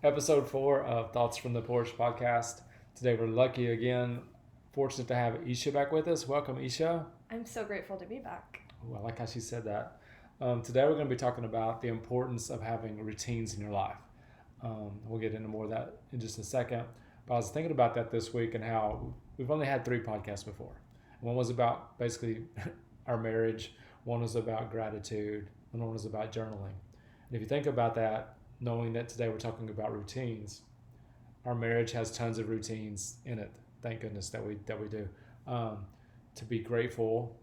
Episode 4 of Thoughts from the Porch podcast. Today we're lucky again, fortunate to have Esha back with us. Welcome, Esha. I'm so grateful to be back. Ooh, I like how she said that. Today we're going to be talking about the importance of having routines in your life. We'll get into more of that in just a second. But I was thinking about that this week and how we've only had 3 podcasts before. One was about basically our marriage, one was about gratitude, and one was about journaling. And if you think about that, knowing that today we're talking about routines, our marriage has tons of routines in it. Thank goodness that we do. To be grateful,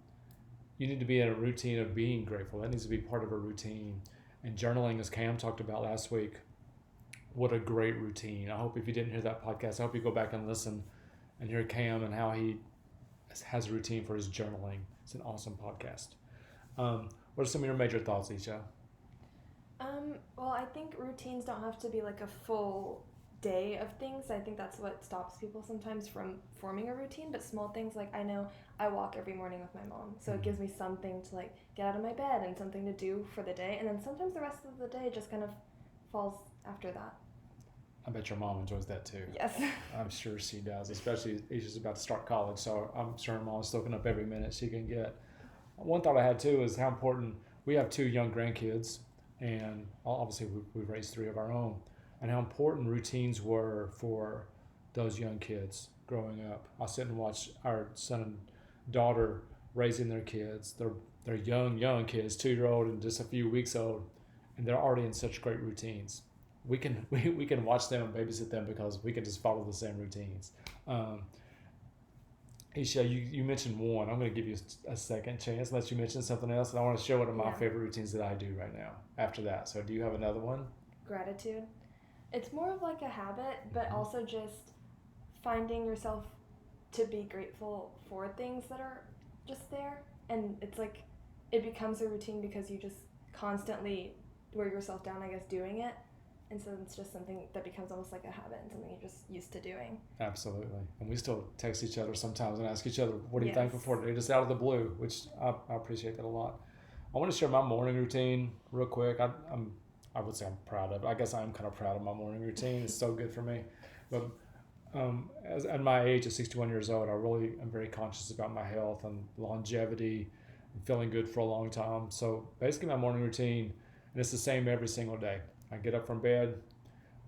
you need to be in a routine of being grateful. That needs to be part of a routine. And journaling, as Cam talked about last week, what a great routine. I hope if you didn't hear that podcast, I hope you go back and listen and hear Cam and how he has a routine for his journaling. It's an awesome podcast. What are some of your major thoughts, Isha? Well, I think routines don't have to be like a full day of things. I think that's what stops people sometimes from forming a routine. But small things, like I know I walk every morning with my mom, so it gives me something to like get out of my bed and something to do for the day. And then sometimes the rest of the day just kind of falls after that. I bet your mom enjoys that too. Yes. I'm sure she does, especially Isha's about to start college, so I'm sure her mom's soaking up every minute she can get. One thought I had too is how important, we have 2 young grandkids, and obviously we've raised 3 of our own, and how important routines were for those young kids growing up. I sit and watch our son and daughter raising their kids. They're young kids, 2-year-old and just a few weeks old, and they're already in such great routines. We can watch them and babysit them because we can just follow the same routines. Isha, you mentioned one. I'm going to give you a second chance unless you mention something else. And I want to share one of my favorite routines that I do right now after that. So do you have another one? Gratitude. It's more of like a habit, but also just finding yourself to be grateful for things that are just there. And it's like it becomes a routine because you just constantly wear yourself down, I guess, doing it. And so it's just something that becomes almost like a habit and something you're just used to doing. Absolutely. And we still text each other sometimes and ask each other, what are you thankful for today? Just out of the blue, which I appreciate that a lot. I want to share my morning routine real quick. I would say I'm proud of it. I guess I'm kind of proud of my morning routine. It's so good for me. But at my age of 61 years old, I really am very conscious about my health and longevity and feeling good for a long time. So basically my morning routine, and it's the same every single day. I get up from bed,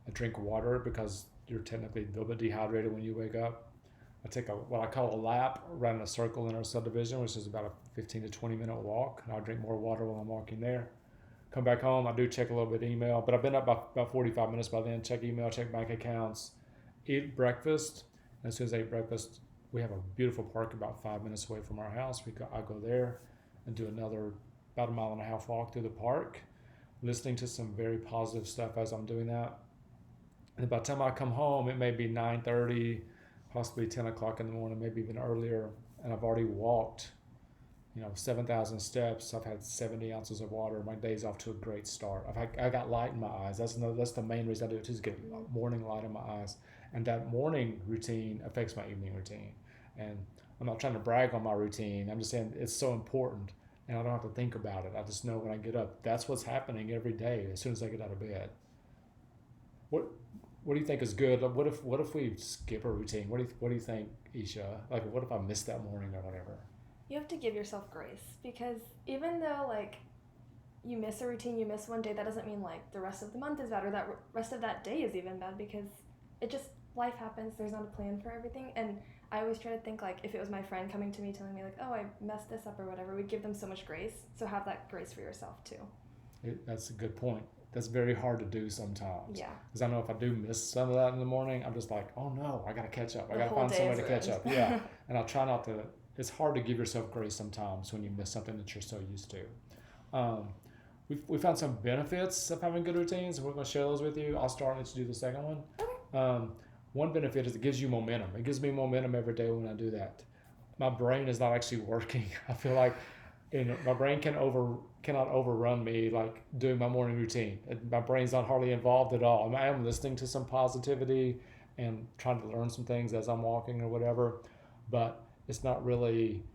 I drink water because you're technically a little bit dehydrated when you wake up. I take what I call a lap around a circle in our subdivision, which is about a 15 to 20 minute walk. And I'll drink more water while I'm walking there. Come back home, I do check a little bit of email, but I've been up about 45 minutes by then. Check email, check bank accounts, eat breakfast. And as soon as I eat breakfast, we have a beautiful park about 5 minutes away from our house. I go there and do another about 1.5 mile walk through the park, listening to some very positive stuff as I'm doing that. And by the time I come home, it may be 9:30, possibly 10 o'clock in the morning, maybe even earlier, and I've already walked 7,000 steps. I've had 70 ounces of water. My day's off to a great start. I got light in my eyes. That's the main reason I do it, is get morning light in my eyes. And that morning routine affects my evening routine. And I'm not trying to brag on my routine. I'm just saying it's so important. And I don't have to think about it. I just know when I get up, that's what's happening every day as soon as I get out of bed. What do you think is good? What if we skip a routine? What do you think, Isha? Like, what if I miss that morning or whatever? You have to give yourself grace, because even though like you miss a routine, you miss one day, that doesn't mean like the rest of the month is bad or that rest of that day is even bad, because it just, life happens. There's not a plan for everything. And I always try to think like if it was my friend coming to me telling me like, oh, I messed this up or whatever, we'd give them so much grace. So have that grace for yourself too. That's a good point. That's very hard to do sometimes. Yeah. Because I know if I do miss some of that in the morning, I'm just like, oh no, I got to catch up. I got to find somewhere to catch up. Yeah. And I'll try not to. It's hard to give yourself grace sometimes when you miss something that you're so used to. We found some benefits of having good routines. We're going to share those with you. I'll start and let you do the second one. Okay. One benefit is it gives you momentum. It gives me momentum every day when I do that. My brain is not actually working. I feel like my brain cannot overrun me like doing my morning routine. My brain's not hardly involved at all. I am listening to some positivity and trying to learn some things as I'm walking or whatever, but it's not really,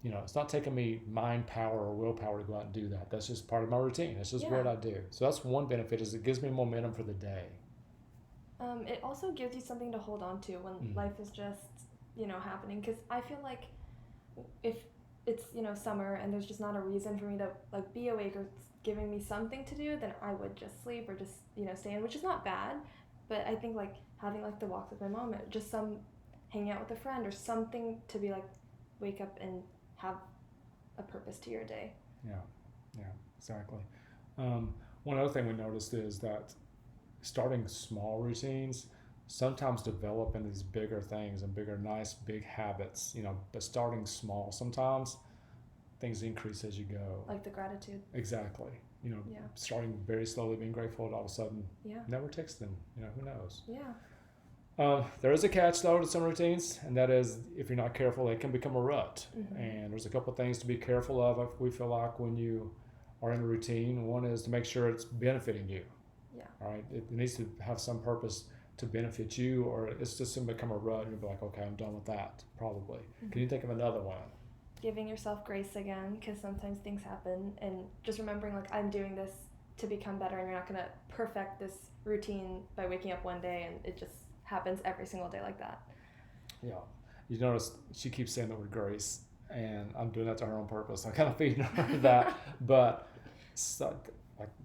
it's not taking me mind power or willpower to go out and do that. That's just part of my routine. That's just what I do. So that's one benefit, is it gives me momentum for the day. It also gives you something to hold on to when life is just, happening. Because I feel like if it's, summer and there's just not a reason for me to, like, be awake or giving me something to do, then I would just sleep or just, stay in, which is not bad. But I think, like, having, like, the walks with my mom, just some hanging out with a friend or something to be, like, wake up and have a purpose to your day. Yeah, exactly. One other thing we noticed is that starting small routines sometimes develop into these bigger things and bigger, nice, big habits, but starting small, sometimes things increase as you go. Like the gratitude. Exactly. Starting very slowly, being grateful, and all of a sudden, never texting, who knows? Yeah. There is a catch though to some routines, and that is if you're not careful, they can become a rut. And there's a couple of things to be careful of if we feel like when you are in a routine. One is to make sure it's benefiting you. Yeah. All right. It needs to have some purpose to benefit you, or it's just going to become a rut and you'll be like, okay, I'm done with that, probably. Can you think of another one? Giving yourself grace again, because sometimes things happen, and just remembering, like, I'm doing this to become better, and you're not going to perfect this routine by waking up one day and it just happens every single day like that. Yeah. You notice she keeps saying the word grace, and I'm doing that to her on purpose. I'm kind of feeding her that, but so,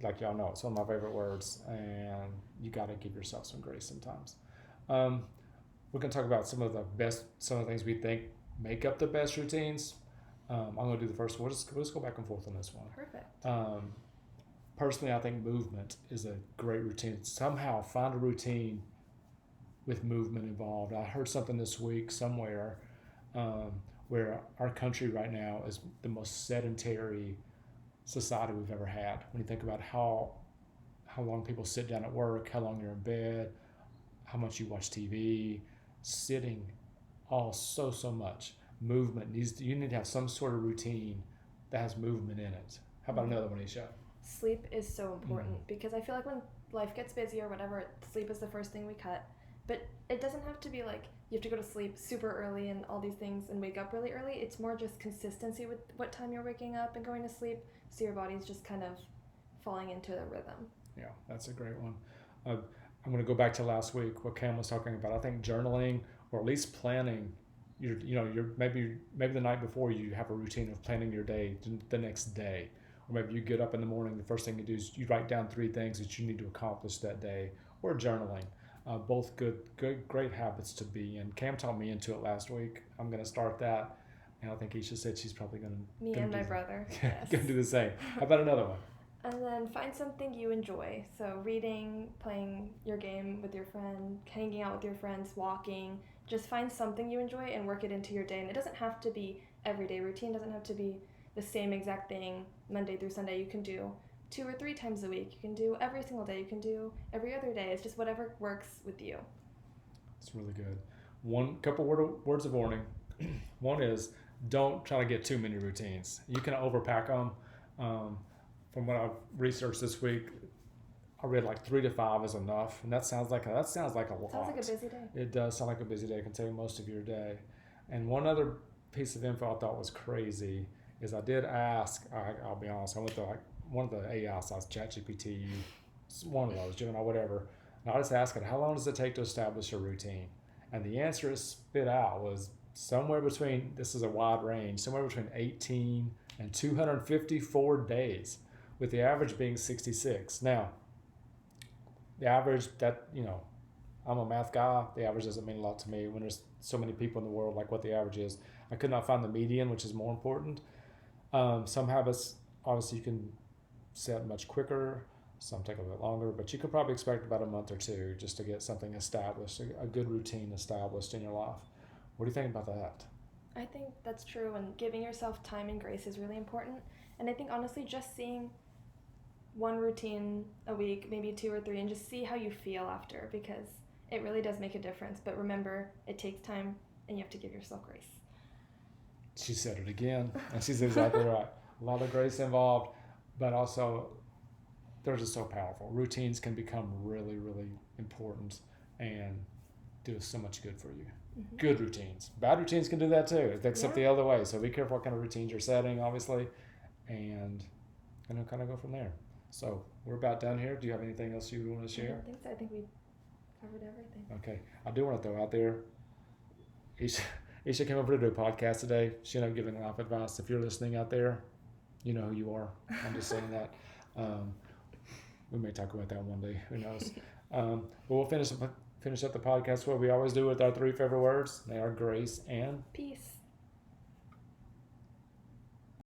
like y'all know, it's one of my favorite words, and you got to give yourself some grace sometimes. We're going to talk about some of the things we think make up the best routines. I'm going to do the first one. We'll just go back and forth on this one. Perfect. Personally, I think movement is a great routine. Somehow find a routine with movement involved. I heard something this week somewhere where our country right now is the most sedentary society we've ever had. When you think about how long people sit down at work, how long you're in bed, how much you watch TV, sitting, so much. Movement you need to have some sort of routine that has movement in it. How about another one, Esha? Sleep is so important because I feel like when life gets busy or whatever, sleep is the first thing we cut. But it doesn't have to be like you have to go to sleep super early and all these things and wake up really early. It's more just consistency with what time you're waking up and going to sleep, so your body's just kind of falling into the rhythm. Yeah, that's a great one. I'm going to go back to last week, what Cam was talking about. I think journaling, or at least planning, you're maybe the night before you have a routine of planning your day the next day. Or maybe you get up in the morning, the first thing you do is you write down 3 things that you need to accomplish that day, or journaling. Both great habits to be in. Cam taught me into it last week. I'm going to start that, and I think Esha said she's probably going to. Me and my brother. Yes. Going to do the same. How about another one? And then find something you enjoy. So reading, playing your game with your friend, hanging out with your friends, walking. Just find something you enjoy and work it into your day. And it doesn't have to be everyday routine. It doesn't have to be the same exact thing Monday through Sunday. You can do 2 or 3 times a week. You can do every single day. You can do every other day. It's just whatever works with you. It's really good. One couple words of warning. One is don't try to get too many routines. You can overpack them. From what I've researched this week, I read like 3 to 5 is enough, and that sounds like a lot. Sounds like a busy day. It does sound like a busy day. It can take most of your day. And one other piece of info I thought was crazy is I did ask. I'll be honest. I went to like one of the AI sites, ChatGPT, one of those, Gemini, whatever. And I just asked it, how long does it take to establish a routine? And the answer it spit out was somewhere between, this is a wide range, somewhere between 18 and 254 days, with the average being 66. Now, the average, that, I'm a math guy. The average doesn't mean a lot to me when there's so many people in the world, like what the average is. I could not find the median, which is more important. Some habits, obviously, you can set much quicker. Some take a bit longer, but you could probably expect about a month or 2 just to get something established, a good routine established in your life. What do you think about that? I think that's true, and giving yourself time and grace is really important. And I think, honestly, just seeing one routine a week, maybe 2 or 3, and just see how you feel after, because it really does make a difference. But remember, it takes time, and you have to give yourself grace. She said it again, and she's exactly right. A lot of grace involved, but also they're just so powerful. Routines can become really, really important and do so much good for you. Mm-hmm. Good routines. Bad routines can do that too, except the other way. So be careful what kind of routines you're setting, obviously, and kind of go from there. So we're about done here. Do you have anything else you want to share? I don't think so. I think we covered everything. Okay. I do want to throw out there, Esha came over to do a podcast today. She ended up giving life advice. If you're listening out there, you know who you are. I'm just saying that. We may talk about that one day. Who knows? But we'll finish up the podcast where we always do with our 3 favorite words. They are grace and peace.